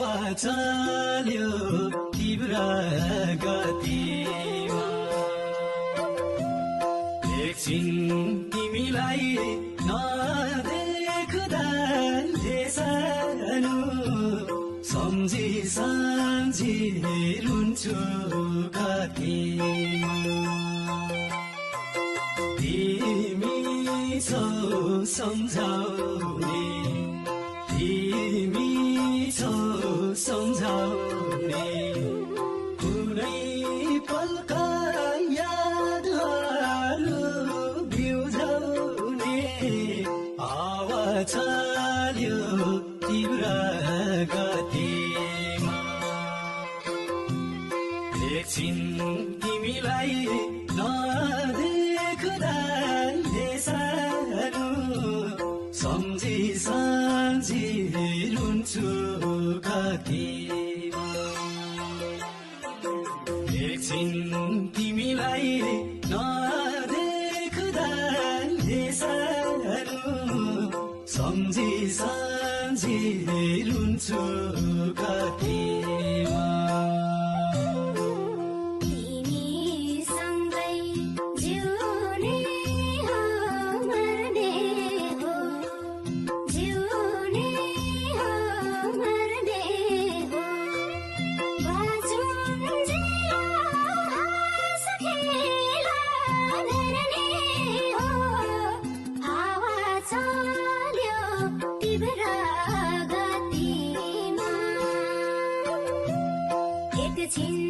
हावा चल्यो तीव्र गतिमा एकछिन तिमीलाई नदेख्दा सानो सम्झी सम्झी रुन्छु कतिमा तिमी छौ सम्झाउने तिमी छौ सम्झाउने कुनै पलका यादहरू बिउझाउने हावा चल्यो तीव्र गतिमा एकछिन तिमीलाई नदेख्दा सानो सम्झी सम्झी रुन्छु कतिमा एकछिन तिमीलाई नदेख्दा सानो सम्झी सम्झी रुन्छु कतिमा एकछिन